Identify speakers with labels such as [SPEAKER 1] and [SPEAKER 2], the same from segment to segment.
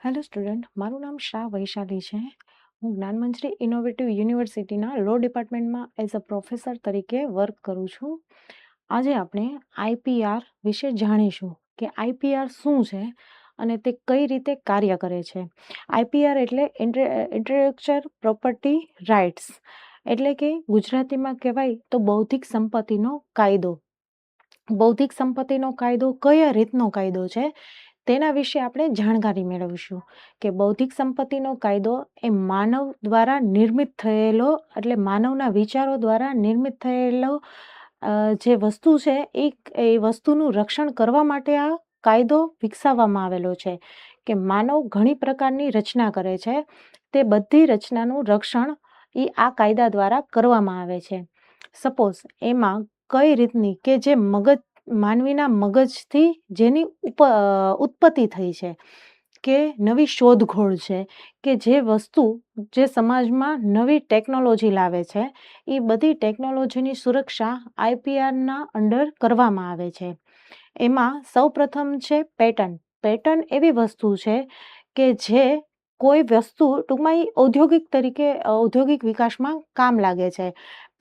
[SPEAKER 1] Hello student, મારું નામ શાહ વૈશાલી છે. હું જ્ઞાનમંજરી ઇનોવેટિવ યુનિવર્સિટીના લો ડિપાર્ટમેન્ટમાં એઝ અ પ્રોફેસર તરીકે વર્ક કરું છું. આજે આપણે આઈપીઆર વિશે જાણીશું કે આઈપીઆર શું છે અને તે કઈ રીતે કાર્ય કરે છે. આઈપીઆર એટલે ઇન્ટેલેક્ચુઅલ પ્રોપર્ટી રાઇટ્સ, એટલે કે ગુજરાતીમાં કહેવાય તો બૌદ્ધિક સંપત્તિનો કાયદો. બૌદ્ધિક સંપત્તિનો કાયદો કયા રીતનો કાયદો છે તેના વિશે આપણે જાણકારી મેળવીશું કે બૌદ્ધિક સંપત્તિનો કાયદો એ માનવ દ્વારા નિર્મિત થયેલો, એટલે માનવના વિચારો દ્વારા નિર્મિત થયેલો જે વસ્તુ છે એ વસ્તુનું રક્ષણ કરવા માટે આ કાયદો વિકસાવવામાં આવેલો છે. કે માનવ ઘણી પ્રકારની રચના કરે છે, તે બધી રચનાનું રક્ષણ એ આ કાયદા દ્વારા કરવામાં આવે છે. સપોઝ એમાં કઈ રીતની કે જે માનવીના મગજથી જેની ઉત્પત્તિ થઈ છે, કે નવી શોધખોળ છે, કે જે વસ્તુ જે સમાજમાં નવી ટેકનોલોજી લાવે છે, એ બધી ટેકનોલોજીની સુરક્ષા આઈપીઆરના અંડર કરવામાં આવે છે. એમાં સૌપ્રથમ છે પેટન્ટ. પેટન્ટ એવી વસ્તુ છે કે જે કોઈ વસ્તુ ટૂંકમાં ઔદ્યોગિક વિકાસમાં કામ લાગે છે.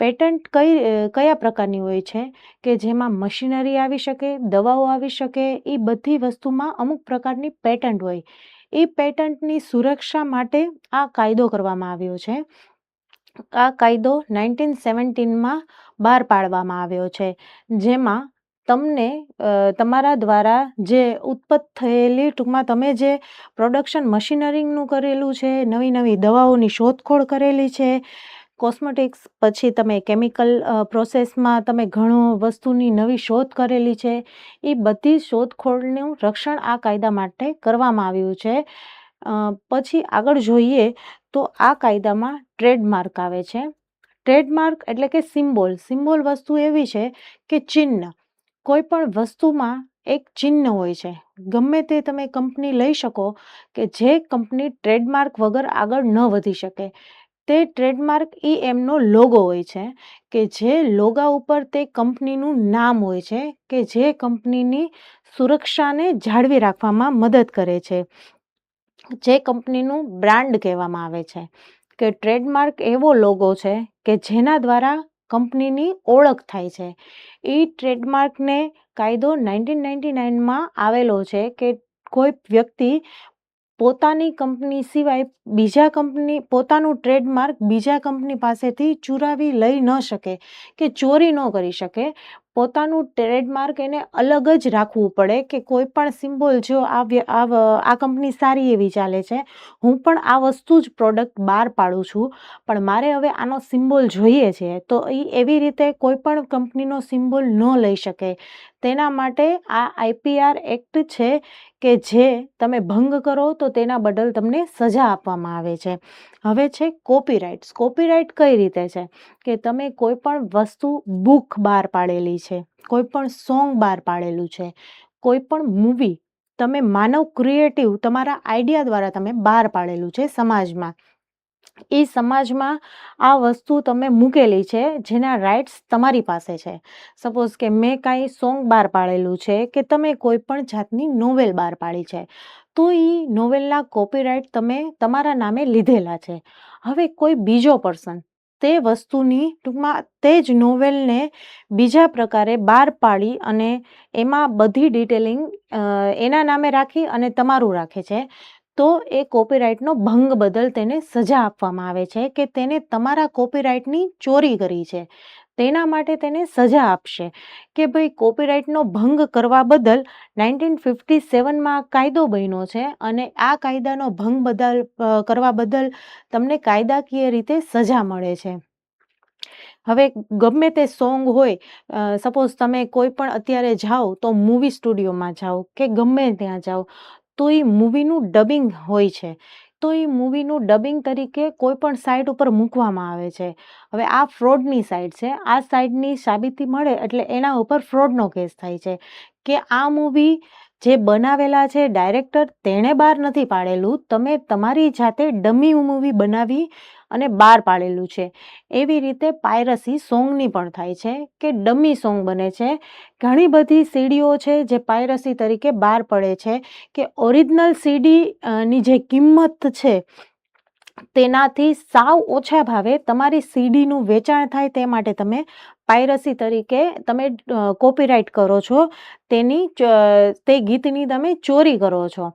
[SPEAKER 1] પેટન્ટ કયા પ્રકારની હોય છે કે જેમાં મશીનરી આવી શકે, દવાઓ આવી શકે, એ બધી વસ્તુમાં અમુક પ્રકારની પેટન્ટ હોય. એ પેટન્ટની સુરક્ષા માટે આ કાયદો કરવામાં આવ્યો છે. આ કાયદો 1917માં બહાર પાડવામાં આવ્યો છે, જેમાં તમને તમારા દ્વારા જે ઉત્પત્ત થયેલી, ટૂંકમાં તમે જે પ્રોડક્શન મશીનરીનું કરેલું છે, નવી નવી દવાઓની શોધખોળ કરેલી છે, કોસ્મેટિક્સ, પછી તમે કેમિકલ પ્રોસેસમાં તમે ઘણો વસ્તુની નવી શોધ કરેલી છે, એ બધી શોધખોળનું રક્ષણ આ કાયદા માટે કરવામાં આવ્યું છે. પછી આગળ જોઈએ તો આ કાયદામાં ટ્રેડમાર્ક આવે છે. ટ્રેડમાર્ક એટલે કે સિમ્બોલ વસ્તુ એવી છે કે ચિહ્ન. કોઈ પણ વસ્તુમાં એક ચિહ્ન હોય છે. ગમે તે તમે કંપની લઈ શકો કે જે કંપની ટ્રેડમાર્ક વગર આગળ ન વધી શકે. તે ટ્રેડમાર્ક એ એમનો લોગો હોય છે, કે જે લોગા ઉપર તે કંપનીનું નામ હોય છે, કે જે કંપનીની સુરક્ષાને જાળવી રાખવામાં મદદ કરે છે, જે કંપનીનું બ્રાન્ડ કહેવામાં આવે છે. કે ટ્રેડમાર્ક એવો લોગો છે કે જેના દ્વારા કંપનીની ઓળખ થાય છે. એ ટ્રેડમાર્કને કાયદો 1999માં આવેલો છે કે કોઈ વ્યક્તિ પોતાની કંપની સિવાય પોતાનું ટ્રેડમાર્ક બીજા કંપની પાસેથી ચોરાવી લઈ ન શકે કે ચોરી ન કરી શકે. પોતાનું ટ્રેડમાર્ક એને અલગ જ રાખવું પડે કે કોઈ પણ સિમ્બોલ, જો આ કંપની સારી એવી ચાલે છે, હું પણ આ વસ્તુ જ પ્રોડક્ટ બહાર પાડું છું, પણ મારે હવે આનો સિમ્બોલ જોઈએ છે, તો એ એવી રીતે કોઈ પણ કંપનીનો સિમ્બોલ ન લઈ શકે. તેના માટે આ આઈપીઆર એક્ટ છે કે જે તમે ભંગ કરો તો તેના બદલ તમને સજા આપવામાં આવે છે. હવે છે કોપીરાઇટ્સ. કોપીરાઇટ કઈ રીતે છે કે તમે કોઈ પણ વસ્તુ, બુક બહાર પાડેલી છે, કોઈ પણ સોંગ બહાર પાડેલું છે, કોઈ પણ મૂવી તમે માનવ ક્રિએટિવ તમારા આઈડિયા દ્વારા તમે બહાર પાડેલું છે સમાજમાં, એ સમાજમાં આ વસ્તુ તમે મૂકેલી છે જેના રાઇટ્સ તમારી પાસે છે. સપોઝ કે મેં કાંઈ સોંગ બહાર પાડેલું છે, કે તમે કોઈ પણ જાતની નોવેલ બહાર પાડી છે, તો એ નોવેલના કોપીરાઇટ તમે તમારા નામે લીધેલા છે. હવે કોઈ બીજો પર્સન તે વસ્તુની, ટૂંકમાં તે જ નોવેલને બીજા પ્રકારે બહાર પાડી અને એમાં બધી ડિટેલિંગ એના નામે રાખી અને તમારું રાખે છે, તો એ કોપીરાઇટનો ભંગ બદલ તેને સજા આપવામાં આવે છે કે તેને તમારા કોપીરાઇટની ચોરી કરી છે, તેના માટે તેને સજા આપશે. કે ભાઈ કોપીરાઇટનો ભંગ કરવા બદલ 1957માં કાયદો બન્યો છે અને આ કાયદાનો ભંગ કરવા બદલ તમને કાયદાકીય રીતે સજા મળે છે. હવે ગમે તે સોંગ હોય, સપોઝ તમે કોઈ પણ અત્યારે જાઓ તો મૂવી સ્ટુડિયોમાં જાઓ કે ગમે ત્યાં જાઓ, તો એ મૂવીનું ડબિંગ હોય છે, તો એ મૂવીનું ડબિંગ તરીકે કોઈ પણ સાઇટ ઉપર મૂકવામાં આવે છે. હવે આ ફ્રોડની સાઇટ છે, આ સાઇટની સાબિતી મળે એટલે એના ઉપર ફ્રોડનો કેસ થાય છે કે આ મૂવી જે બનાવેલા છે ડાયરેક્ટર તેણે બહાર નથી પાડેલું, તમે તમારી જાતે ડમી મૂવી બનાવી અને બહાર પાડેલું છે. એવી રીતે પાયરસી સોંગની પણ થાય છે કે ડમી સોંગ બને છે. ઘણી બધી સીડીઓ છે જે પાયરસી તરીકે બહાર પડે છે કે ઓરિજિનલ સીડી ની જે કિંમત છે તેનાથી સાવ ઓછા ભાવે તમારી સીડીનું વેચાણ થાય, તે માટે તમે પાયરસી તરીકે તમે કોપીરાઇટ કરો છો, તે ગીતની તમે ચોરી કરો છો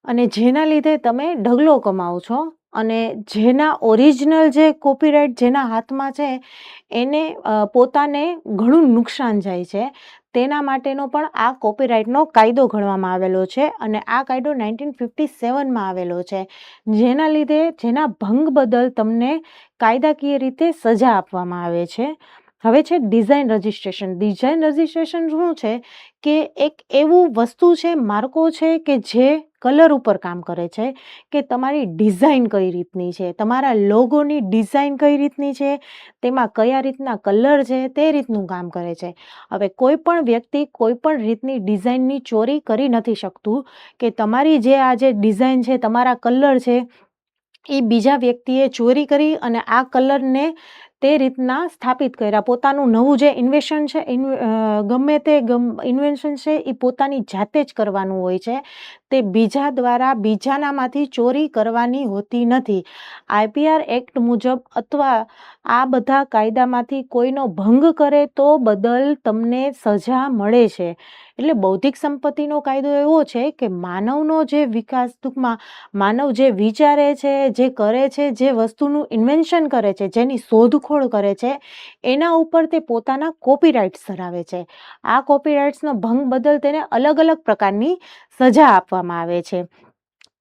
[SPEAKER 1] અને જેના લીધે તમે ઢગલો કમાવો છો. અને જેના ઓરિજિનલ જે કોપીરાઇટ જેના હાથમાં છે એને પોતાને ઘણું નુકસાન જાય છે. તેના માટેનો પણ આ કોપીરાઇટનો કાયદો ઘડવામાં આવેલો છે અને આ કાયદો 1957માં આવેલો છે, જેના લીધે જેના ભંગ બદલ તમને કાયદાકીય રીતે સજા આપવામાં આવે છે. હવે છે ડિઝાઇન રજિસ્ટ્રેશન. ડિઝાઇન રજિસ્ટ્રેશન શું છે કે એક એવું વસ્તુ છે, માર્કો છે કે જે કલર ઉપર કામ કરે છે કે તમારી ડિઝાઇન કઈ રીતની છે, તમારા લોગોની ડિઝાઇન કઈ રીતની છે, તેમાં કયા રીતના કલર છે, તે રીતનું કામ કરે છે. હવે કોઈ પણ વ્યક્તિ કોઈ પણ રીતની ડિઝાઇનની ચોરી કરી નથી શકતું કે તમારી જે આ જે ડિઝાઇન છે, તમારા કલર છે, એ બીજા વ્યક્તિએ ચોરી કરી અને આ કલરને તે રીતના સ્થાપિત કર્યા. પોતાનું નવું જે ઇન્વેશન છે, ગમે તે ઇન્વેન્શન છે એ પોતાની જાતે જ કરવાનું હોય છે, તે બીજા દ્વારા બીજાનામાંથી ચોરી કરવાની હોતી નથી. આઈપીઆર એક્ટ મુજબ અથવા આ બધા કાયદામાંથી કોઈનો ભંગ કરે તો બદલ તમને સજા મળે છે. એટલે બૌદ્ધિક સંપત્તિનો કાયદો એવો છે કે માનવનો જે વિકાસ, ટૂંકમાં માનવ જે વિચારે છે, જે કરે છે, જે વસ્તુનું ઇન્વેન્શન કરે છે, જેની શોધખોળ કરે છે, એના ઉપર તે પોતાના કોપીરાઇટ્સ ધરાવે છે. આ કોપીરાઇટ્સનો ભંગ બદલ તેને અલગ અલગ પ્રકારની સજા આપવામાં આવે છે.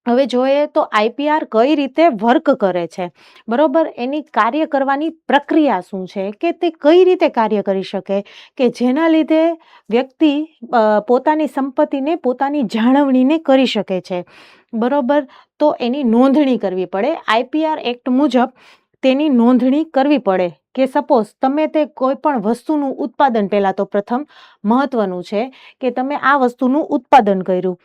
[SPEAKER 1] હવે જોઈએ તો આઈપીઆર કઈ રીતે વર્ક કરે છે, બરોબર, એની કાર્ય કરવાની પ્રક્રિયા શું છે, કે તે કઈ રીતે કાર્ય કરી શકે કે જેના લીધે વ્યક્તિ પોતાની સંપત્તિને, પોતાની જાળવણીને કરી શકે છે, બરોબર. તો એની નોંધણી કરવી પડે. આઈપીઆર એક્ટ મુજબ તેની નોંધણી કરવી પડે કે સપોઝ તમે તે કોઈ પણ વસ્તુનું ઉત્પાદન, પહેલા તો પ્રથમ મહત્વનું છે કે તમે આ વસ્તુનું ઉત્પાદન કર્યું,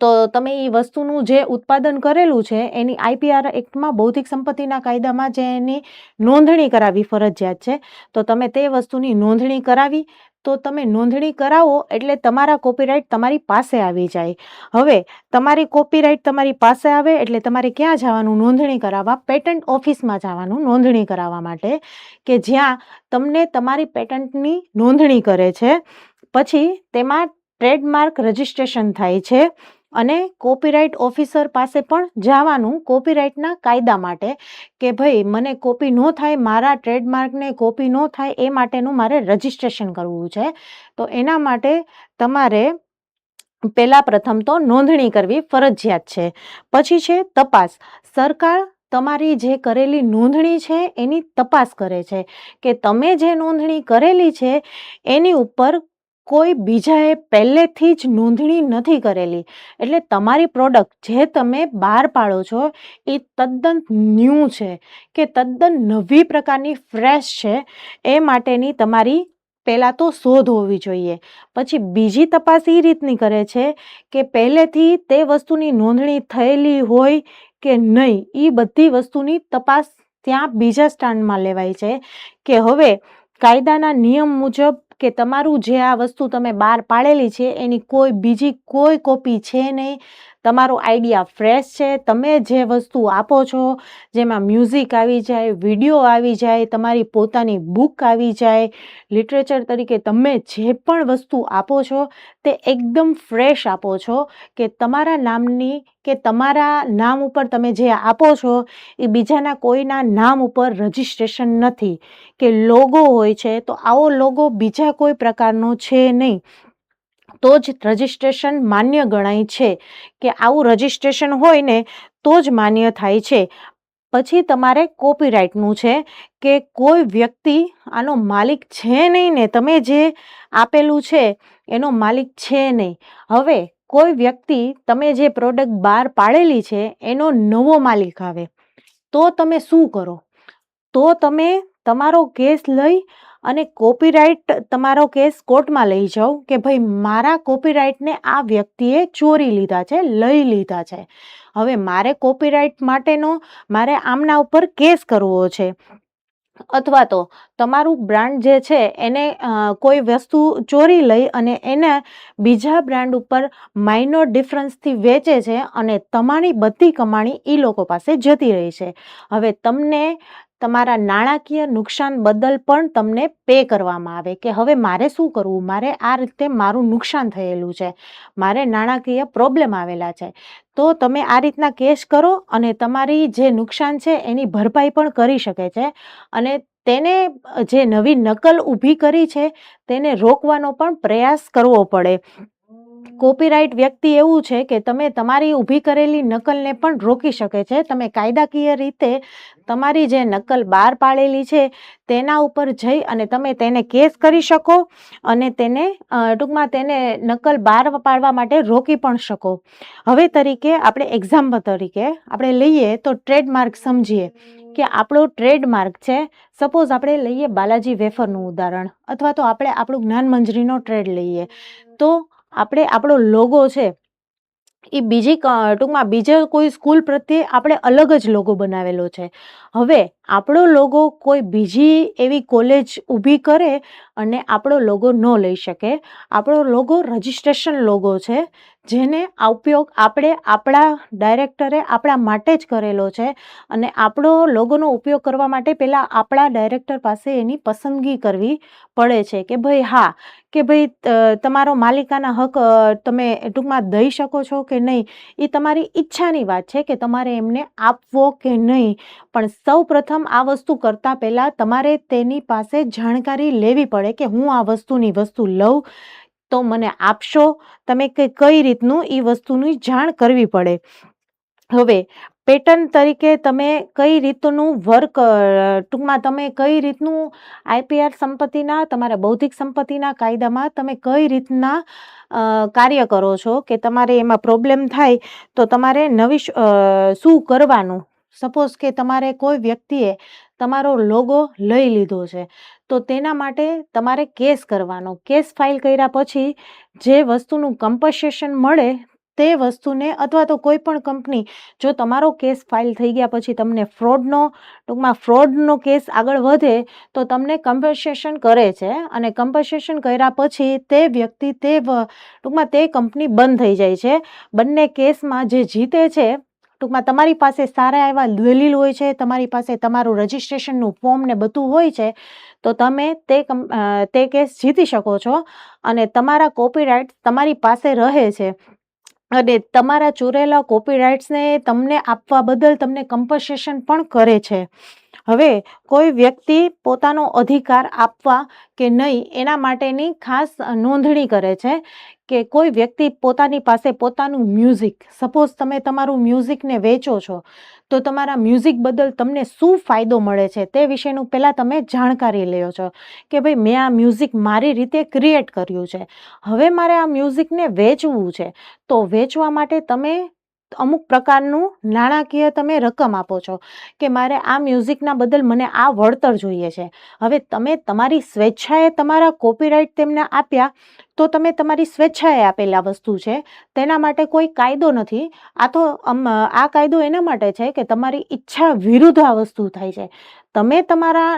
[SPEAKER 1] તો તમે એ વસ્તુનું જે ઉત્પાદન કરેલું છે એની આઈપીઆર એક્ટમાં, બૌદ્ધિક સંપત્તિના કાયદામાં જે એની નોંધણી કરાવવી ફરજિયાત છે, તો તમે તે વસ્તુની નોંધણી કરાવી, તો તમે નોંધણી કરાવો એટલે તમારા કોપીરાઇટ તમારી પાસે આવી જાય. હવે તમારી કોપીરાઇટ તમારી પાસે આવે એટલે તમારે ક્યાં જવાનું નોંધણી કરાવવા? પેટન્ટ ઓફિસમાં જવાનું નોંધણી કરાવવા માટે, કે જ્યાં તમને તમારી પેટન્ટની નોંધણી કરે છે. પછી તેમાં ટ્રેડમાર્ક રજિસ્ટ્રેશન થાય છે અને કોપીરાઇટ ઓફિસર પાસે પણ જવાનું કોપીરાઇટના કાયદા માટે કે ભાઈ મને કોપી ન થાય, મારા ટ્રેડમાર્કને કોપી ન થાય, એ માટેનું મારે રજિસ્ટ્રેશન કરવું છે. તો એના માટે તમારે પહેલા પ્રથમ તો નોંધણી કરવી ફરજિયાત છે. પછી છે તપાસ. સરકાર તમારી જે કરેલી નોંધણી છે એની તપાસ કરે છે કે તમે જે નોંધણી કરેલી છે એની ઉપર કોઈ બીજાએ પહેલેથી જ નોંધણી નથી કરેલી. એટલે તમારી પ્રોડક્ટ જે તમે બહાર પાડો છો એ તદ્દન ન્યૂ છે કે તદ્દન નવી પ્રકારની ફ્રેશ છે, એ માટેની તમારી પહેલાં તો શોધ હોવી જોઈએ. પછી બીજી તપાસ એ રીતની કરે છે કે પહેલેથી તે વસ્તુની નોંધણી થયેલી હોય કે નહીં, એ બધી વસ્તુની તપાસ ત્યાં બીજા સ્ટાન્ડમાં લેવાય છે કે હવે કાયદાના નિયમ મુજબ કે તમારું જે આ વસ્તુ તમે બહાર પાડેલી છે એની કોઈ બીજી કોઈ કોપી છે નહીં, તમારો આઈડિયા ફ્રેશ છે, તમે જે વસ્તુ આપો છો જેમાં મ્યુઝિક આવી જાય, વિડીયો આવી જાય, તમારી પોતાની બુક આવી જાય, લિટરેચર તરીકે તમે જે પણ વસ્તુ આપો છો તે એકદમ ફ્રેશ આપો છો, કે તમારા નામની કે તમારા નામ ઉપર તમે જે આપો છો એ બીજાના કોઈના નામ ઉપર રજિસ્ટ્રેશન નથી, કે લોગો હોય છે તો આવો લોગો બીજા કોઈ પ્રકારનો છે નહીં, તો જ રજિસ્ટ્રેશન માન્ય ગણાય છે, કે આવું રજિસ્ટ્રેશન હોય ને તો જ માન્ય થાય છે. પછી તમારે કોપીરાઇટનું છે કે કોઈ વ્યક્તિ આનો માલિક છે નહીં ને, તમે જે આપેલું છે એનો માલિક છે નહીં. હવે કોઈ વ્યક્તિ તમે જે પ્રોડક્ટ બહાર પાડેલી છે એનો નવો માલિક આવે તો તમે શું કરો? તો તમે તમારો કેસ લઈ અને કોપીરાઇટ તમારો કેસ કોર્ટમાં લઈ જાઓ કે ભાઈ મારા કોપીરાઇટને આ વ્યક્તિએ ચોરી લીધા છે, લઈ લીધા છે. હવે મારે કોપીરાઇટ માટેનો મારે આમના ઉપર કેસ કરવો છે. અથવા તો તમારું બ્રાન્ડ જે છે એને કોઈ વસ્તુ ચોરી લઈ અને એને બીજા બ્રાન્ડ ઉપર માઇનોર ડિફરન્સથી વેચે છે અને તમારી બધી કમાણી એ લોકો પાસે જતી રહી છે. હવે તમને તમારા નાણાકીય નુકસાન બદલ પણ તમને પે કરવામાં આવે કે હવે મારે શું કરવું, મારે આ રીતે મારું નુકસાન થયેલું છે, મારે નાણાકીય પ્રોબ્લેમ આવેલા છે, તો તમે આ રીતના કેસ કરો અને તમારી જે નુકસાન છે એની ભરપાઈ પણ કરી શકે છે. અને તેને જે નવી નકલ ઊભી કરી છે તેને રોકવાનો પણ પ્રયાસ કરવો પડે. કોપીરાઇટ વ્યક્તિ એવું છે કે તમે તમારી ઊભી કરેલી નકલને પણ રોકી શકે છે. તમે કાયદાકીય રીતે તમારી જે નકલ બહાર પાડેલી છે તેના ઉપર જઈ અને તમે તેને કેસ કરી શકો અને તેને ટૂંકમાં તેને નકલ બહાર પાડવા માટે રોકી પણ શકો. હવે તરીકે આપણે એક્ઝામ્પલ તરીકે આપણે લઈએ તો ટ્રેડમાર્ક સમજીએ કે આપણો ટ્રેડમાર્ક છે. સપોઝ આપણે લઈએ બાલાજી વેફરનું ઉદાહરણ, અથવા તો આપણે આપણું જ્ઞાનમંજરીનો ટ્રેડ લઈએ, તો આપણે આપણો લોગો છે એ ટૂંકમાં બીજા કોઈ સ્કૂલ પ્રત્યે આપણે અલગ જ લોગો બનાવેલો છે. હવે આપણો લોગો કોઈ બીજી એવી કોલેજ ઊભી કરે અને આપણો લોગો ન લઈ શકે. આપણો લોગો રજિસ્ટ્રેશન લોગો છે, જેને ઉપયોગ આપણે આપણા ડાયરેક્ટરે આપણા માટે જ કરેલો છે અને આપણો લોગોનો ઉપયોગ કરવા માટે પહેલાં આપણા ડાયરેક્ટર પાસે એની પસંદગી કરવી પડે છે કે ભાઈ હા કે ભાઈ તમારો માલિકાના હક તમે ટૂંકમાં દઈ શકો છો કે નહીં, એ તમારી ઈચ્છાની વાત છે કે તમારે એમને આપવો કે નહીં. પણ સૌ પ્રથમ આ વસ્તુ કરતાં પહેલાં તમારે તેની પાસે જાણકારી લેવી પડે કે હું આ વસ્તુ લઉં તો મને આપશો તમે કે કઈ રીતનું એ વસ્તુની જાણ કરવી પડે. હવે પેટર્ન તરીકે તમે કઈ રીતનું વર્ક ટૂંકમાં તમે કઈ રીતનું આઈપીઆર સંપત્તિના તમારા બૌદ્ધિક સંપત્તિના કાયદામાં તમે કઈ રીતના કાર્ય કરો છો કે તમારે એમાં પ્રોબ્લેમ થાય તો તમારે નવી શું કરવાનું. સપોઝ કે તમારે કોઈ વ્યક્તિએ તમારો લોગો લઈ લીધો છે તો તેના માટે તમારે કેસ કરવાનો. કેસ ફાઇલ કર્યા પછી જે વસ્તુનું કમ્પન્સેશન મળે તે વસ્તુને, અથવા તો કોઈ પણ કંપની જો તમારો કેસ ફાઇલ થઈ ગયા પછી તમને ફ્રોડનો કેસ આગળ વધે તો તમને કમ્પન્સેશન કરે છે અને કમ્પન્સેશન કર્યા પછી તે વ્યક્તિ તે કંપની બંધ થઈ જાય છે. બંને કેસમાં જે જીતે છે ટૂંકમાં તમારી પાસે સારા એવા દલીલ હોય છે, તમારી પાસે તમારું રજિસ્ટ્રેશનનું ફોર્મ ને બધું હોય છે, તો તમે તે કેસ જીતી શકો છો અને તમારા કોપીરાઇટ તમારી પાસે રહે છે અને તમારા ચોરેલા કોપીરાઇટ્સને તમને આપવા બદલ તમને કમ્પન્સેશન પણ કરે છે. હવે કોઈ વ્યક્તિ પોતાનો અધિકાર આપવા કે નહીં એના માટેની ખાસ નોંધણી કરે છે કે કોઈ વ્યક્તિ પોતાની પાસે પોતાનું મ્યુઝિક, સપોઝ તમે તમારું મ્યુઝિકને વેચો છો તો તમારા મ્યુઝિક બદલ તમને શું ફાયદો મળે છે તે વિશેનું પહેલાં તમે જાણકારી લ્યો છો કે ભાઈ મેં આ મ્યુઝિક મારી રીતે ક્રિએટ કર્યું છે, હવે મારે આ મ્યુઝિકને વેચવું છે, તો વેચવા માટે તમે અમુક પ્રકારનું નાણાકીય તમે રકમ આપો છો કે મારે આ મ્યુઝિકના બદલ મને આ વળતર જોઈએ છે. હવે તમે તમારી સ્વેચ્છાએ તમારા કોપીરાઇટ તેમને આપ્યા તો તમે તમારી સ્વેચ્છાએ આપેલા વસ્તુ છે, તેના માટે કોઈ કાયદો નથી. આ કાયદો એના માટે છે કે તમારી ઈચ્છા વિરુદ્ધ આ વસ્તુ થાય છે. તમે તમારા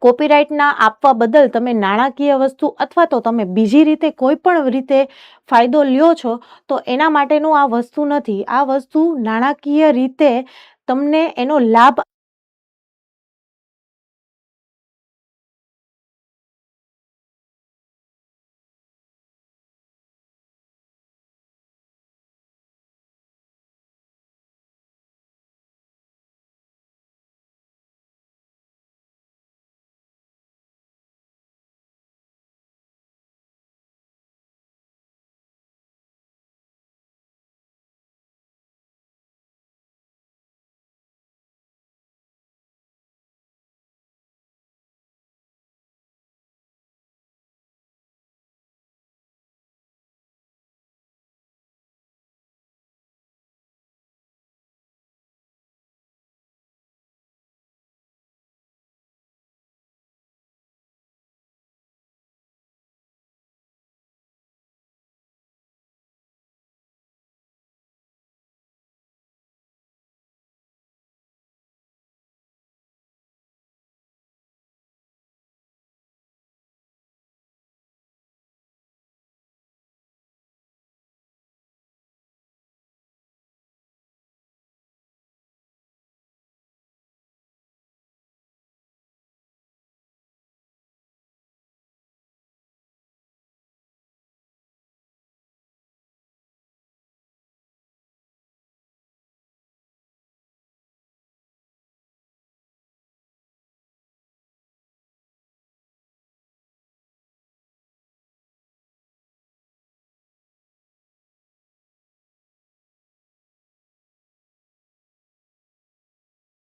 [SPEAKER 1] કોપીરાઇટના આપવા બદલ તમે નાણાકીય વસ્તુ અથવા તો તમે બીજી રીતે કોઈ પણ રીતે ફાયદો લ્યો છો તો એના માટેનું આ વસ્તુ નથી. આ વસ્તુ નાણાકીય રીતે તમને એનો લાભ